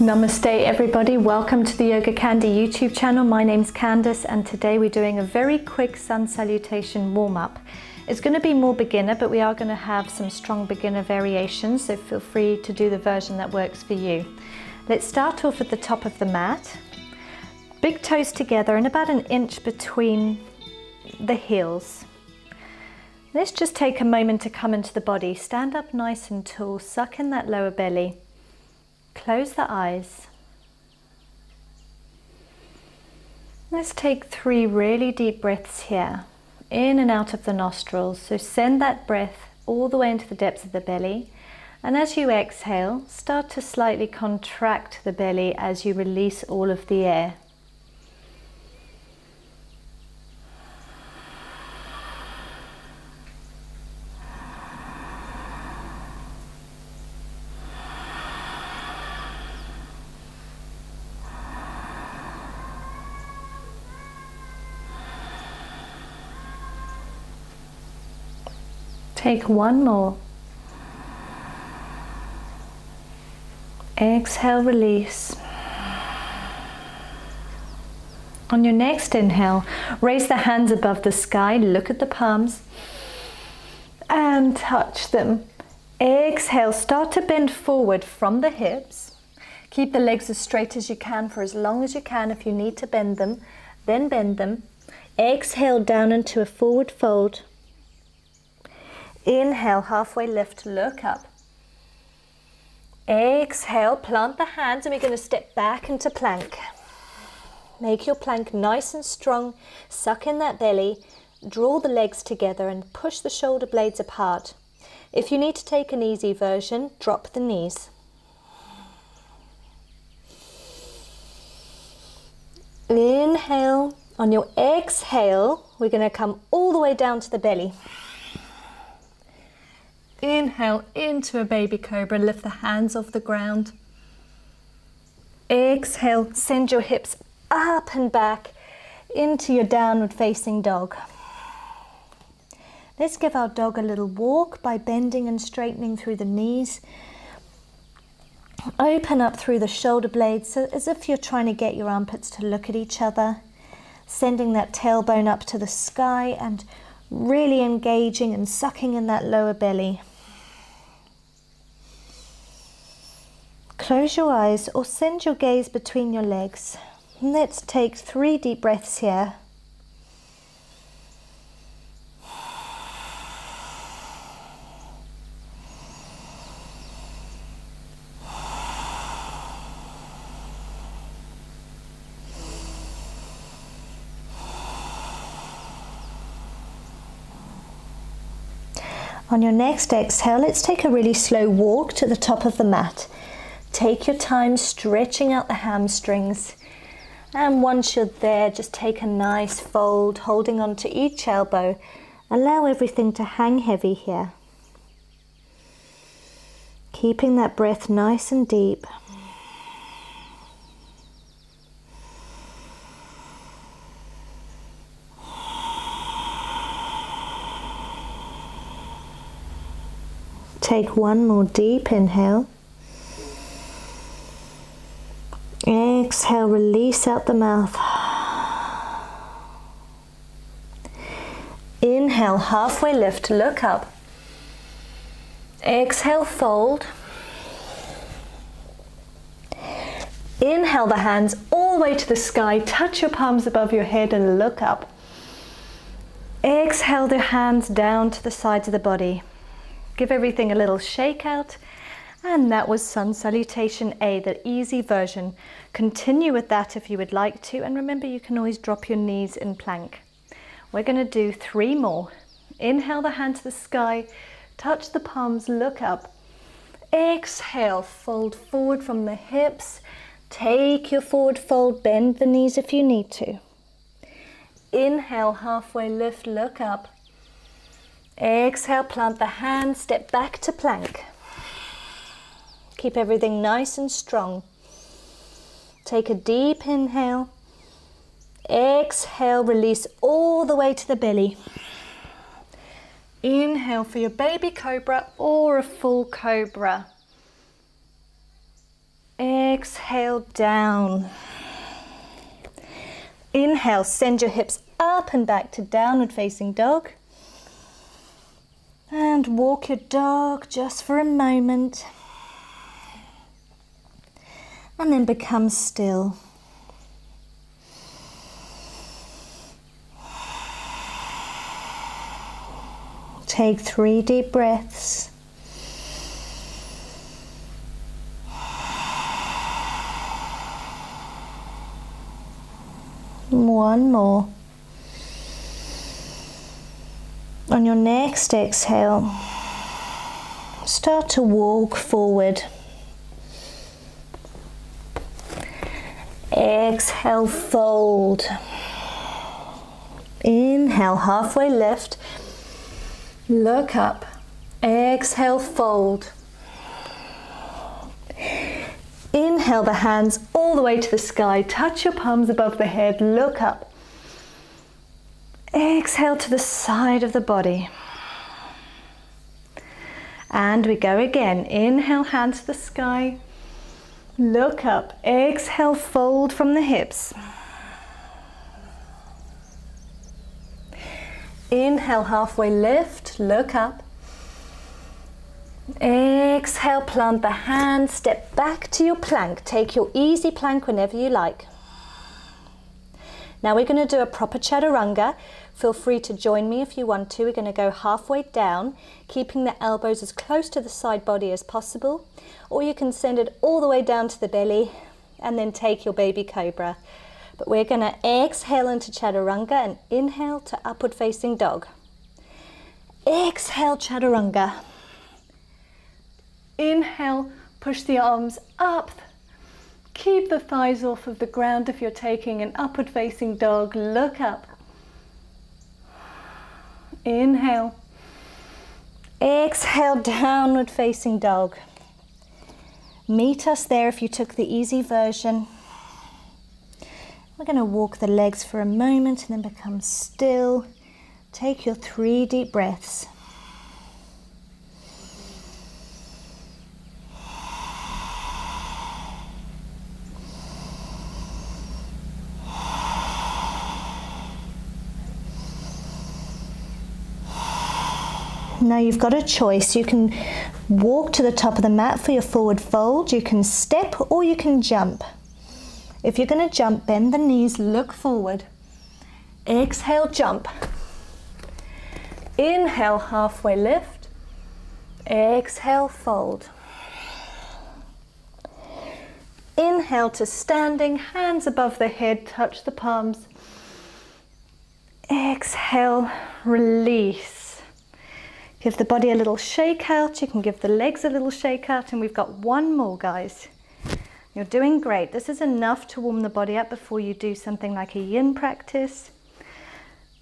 Namaste everybody, welcome to the YogaCandi YouTube channel. My name's Candice and today we're doing a very quick sun salutation warm-up. It's going to be more beginner, but we are going to have some strong beginner variations, so feel free to do the version that works for you. Let's start off at the top of the mat. Big toes together and about an inch between the heels. Let's just take a moment to come into the body. Stand up nice and tall, suck in that lower belly. Close the eyes. Let's take 3 really deep breaths here, in and out of the nostrils. So send that breath all the way into the depths of the belly. And as you exhale, start to slightly contract the belly as you release all of the air. Take one more. Exhale, release. On your next inhale, raise the hands above the sky, look at the palms and touch them. Exhale, start to bend forward from the hips. Keep the legs as straight as you can for as long as you can. If you need to bend them, then bend them. Exhale down into a forward fold. Inhale, halfway lift, look up. Exhale, plant the hands and we're going to step back into plank. Make your plank nice and strong. Suck in that belly. Draw the legs together and push the shoulder blades apart. If you need to take an easy version, drop the knees. Inhale. On your exhale, we're going to come all the way down to the belly. Inhale into a baby cobra, lift the hands off the ground. Exhale, send your hips up and back into your downward facing dog. Let's give our dog a little walk by bending and straightening through the knees. Open up through the shoulder blades, so as if you're trying to get your armpits to look at each other. Sending that tailbone up to the sky and really engaging and sucking in that lower belly. Close your eyes or send your gaze between your legs. Let's take 3 deep breaths here. On your next exhale, let's take a really slow walk to the top of the mat. Take your time stretching out the hamstrings. And once you're there, just take a nice fold, holding on to each elbow. Allow everything to hang heavy here. Keeping that breath nice and deep. Take one more deep inhale. Exhale, release out the mouth. Inhale, halfway lift, look up. Exhale, fold. Inhale the hands all the way to the sky. Touch your palms above your head and look up. Exhale the hands down to the sides of the body. Give everything a little shake out. And that was Sun Salutation A, the easy version. Continue with that if you would like to. And remember, you can always drop your knees in plank. We're going to do 3 more. Inhale the hand to the sky. Touch the palms, look up. Exhale, fold forward from the hips. Take your forward fold, bend the knees if you need to. Inhale, halfway lift, look up. Exhale, plant the hands, step back to plank. Keep everything nice and strong. Take a deep inhale. Exhale, release all the way to the belly. Inhale for your baby cobra or a full cobra. Exhale down. Inhale, send your hips up and back to downward facing dog. And walk your dog just for a moment. And then become still. Take 3 deep breaths. One more. On your next exhale, start to walk forward. Exhale, fold. Inhale, halfway lift. Look up. Exhale, fold. Inhale the hands all the way to the sky. Touch your palms above the head. Look up. Exhale to the side of the body. And we go again. Inhale, hands to the sky. Look up. Exhale, fold from the hips. Inhale, halfway lift, look up. Exhale, plant the hands, step back to your plank. Take your easy plank whenever you like. Now we're going to do a proper chaturanga. Feel free to join me if you want to. We're going to go halfway down, keeping the elbows as close to the side body as possible. Or you can send it all the way down to the belly and then take your baby cobra. But we're going to exhale into chaturanga and inhale to upward facing dog. Exhale, chaturanga. Inhale, push the arms up. Keep the thighs off of the ground if you're taking an upward facing dog. Look up. Inhale. Exhale, downward facing dog. Meet us there if you took the easy version. We're going to walk the legs for a moment and then become still. Take your 3 deep breaths. Now you've got a choice. You can walk to the top of the mat for your forward fold. You can step or you can jump. If you're going to jump, bend the knees, look forward. Exhale, jump. Inhale, halfway lift. Exhale, fold. Inhale to standing, hands above the head, touch the palms. Exhale, release. Give the body a little shake out. You can give the legs a little shake out, and we've got one more, guys. You're doing great. This is enough to warm the body up before you do something like a yin practice.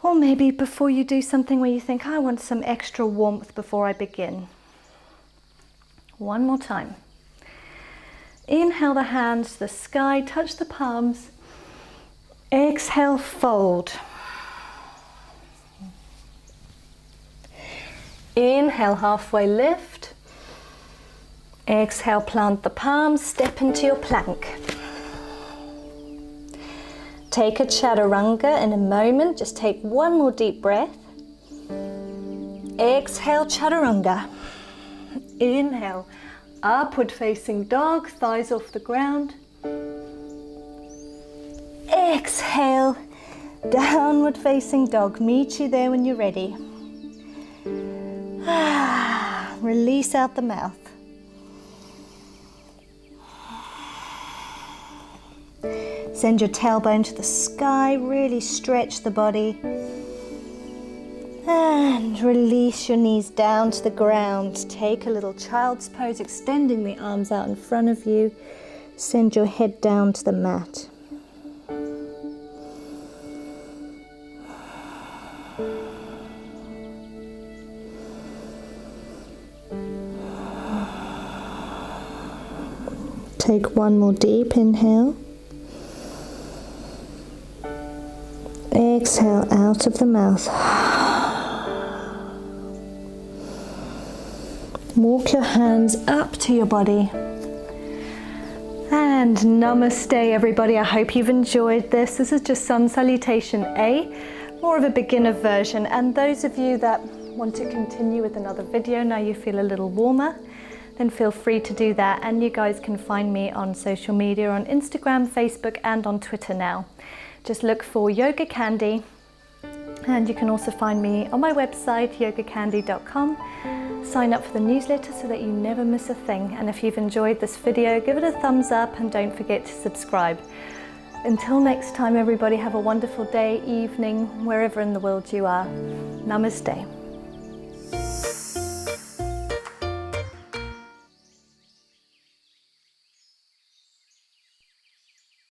Or maybe before you do something where you think, I want some extra warmth before I begin. One more time. Inhale the hands to the sky, touch the palms. Exhale, fold. Inhale, halfway lift. Exhale, plant the palms, step into your plank. Take a chaturanga in a moment. Just take one more deep breath. Exhale, chaturanga. Inhale, upward facing dog, thighs off the ground. Exhale, downward facing dog. Meet you there when you're ready. Release out the mouth. Send your tailbone to the sky, really stretch the body. And release your knees down to the ground. Take a little child's pose, extending the arms out in front of you. Send your head down to the mat. Take one more deep inhale. Exhale out of the mouth. Walk your hands up to your body And Namaste, everybody. I hope you've enjoyed this. This is just Sun Salutation A, more of a beginner version. And those of you that want to continue with another video, now you feel a little warmer, then feel free to do that. And you guys can find me on social media, on Instagram, Facebook, and on Twitter now. Just look for YogaCandi. And you can also find me on my website, yogacandi.com. Sign up for the newsletter so that you never miss a thing. And if you've enjoyed this video, give it a thumbs up and don't forget to subscribe. Until next time, everybody, have a wonderful day, evening, wherever in the world you are. Namaste.